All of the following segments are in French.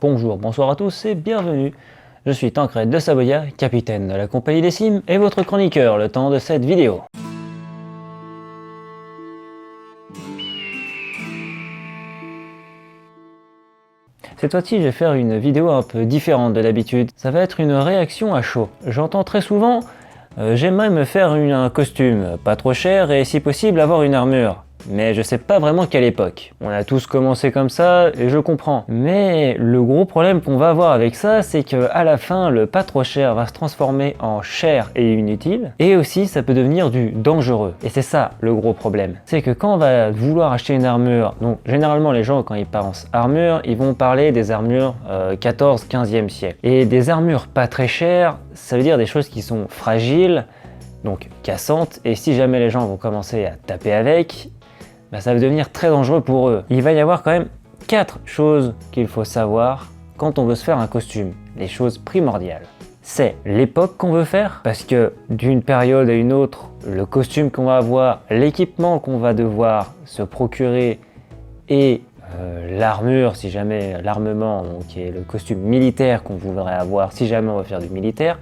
Bonjour, bonsoir à tous et bienvenue. Je suis Tancred de Saboya, capitaine de la compagnie des Cimes et votre chroniqueur le temps de cette vidéo. Cette fois-ci, je vais faire une vidéo un peu différente de d'habitude. Ça va être une réaction à chaud. J'entends très souvent j'aimerais me faire un costume, pas trop cher et si possible avoir une armure. Mais je sais pas vraiment quelle époque. On a tous commencé comme ça et je comprends. Mais le gros problème qu'on va avoir avec ça, c'est que à la fin, le pas trop cher va se transformer en cher et inutile. Et aussi, ça peut devenir du dangereux. Et c'est ça le gros problème. C'est que quand on va vouloir acheter une armure, donc généralement les gens quand ils pensent armure, ils vont parler des armures 14-15e siècle. Et des armures pas très chères, ça veut dire des choses qui sont fragiles, donc cassantes. Et si jamais les gens vont commencer à taper avec, ça va devenir très dangereux pour eux. Il va y avoir quand même 4 choses qu'il faut savoir quand on veut se faire un costume. Les choses primordiales. C'est l'époque qu'on veut faire, parce que d'une période à une autre, le costume qu'on va avoir, l'équipement qu'on va devoir se procurer et l'armure, si jamais l'armement, qui est le costume militaire qu'on voudrait avoir, si jamais on va faire du militaire,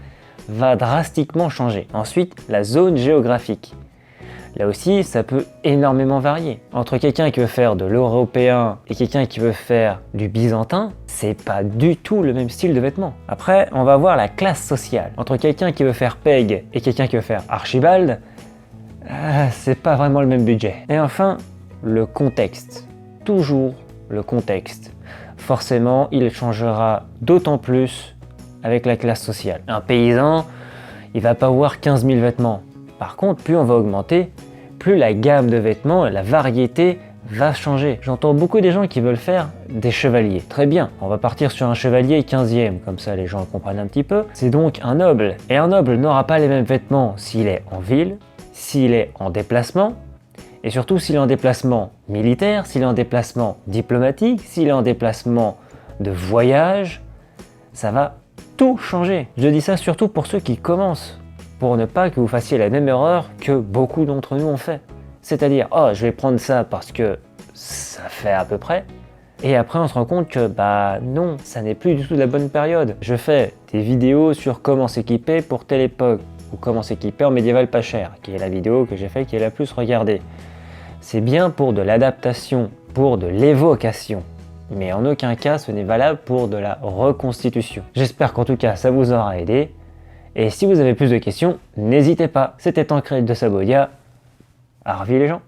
va drastiquement changer. Ensuite, la zone géographique. Là aussi, ça peut énormément varier. Entre quelqu'un qui veut faire de l'européen et quelqu'un qui veut faire du byzantin, c'est pas du tout le même style de vêtements. Après, on va voir la classe sociale. Entre quelqu'un qui veut faire Peg et quelqu'un qui veut faire Archibald, c'est pas vraiment le même budget. Et enfin, le contexte. Toujours le contexte. Forcément, il changera d'autant plus avec la classe sociale. Un paysan, il va pas avoir 15 000 vêtements. Par contre, plus on va augmenter, plus la gamme de vêtements, la variété va changer. J'entends beaucoup des gens qui veulent faire des chevaliers. Très bien, on va partir sur un chevalier 15e, comme ça les gens comprennent un petit peu. C'est donc un noble. Et un noble n'aura pas les mêmes vêtements s'il est en ville, s'il est en déplacement, et surtout s'il est en déplacement militaire, s'il est en déplacement diplomatique, s'il est en déplacement de voyage. Ça va tout changer. Je dis ça surtout pour ceux qui commencent, pour ne pas que vous fassiez la même erreur que beaucoup d'entre nous ont fait. C'est-à-dire, oh, je vais prendre ça parce que ça fait à peu près. Et après, on se rend compte que, non, ça n'est plus du tout la bonne période. Je fais des vidéos sur comment s'équiper pour telle époque, ou comment s'équiper en médiéval pas cher, qui est la vidéo que j'ai faite qui est la plus regardée. C'est bien pour de l'adaptation, pour de l'évocation. Mais en aucun cas, ce n'est valable pour de la reconstitution. J'espère qu'en tout cas, ça vous aura aidé. Et si vous avez plus de questions, n'hésitez pas. C'était Tancred de Saboya. À revoir les gens.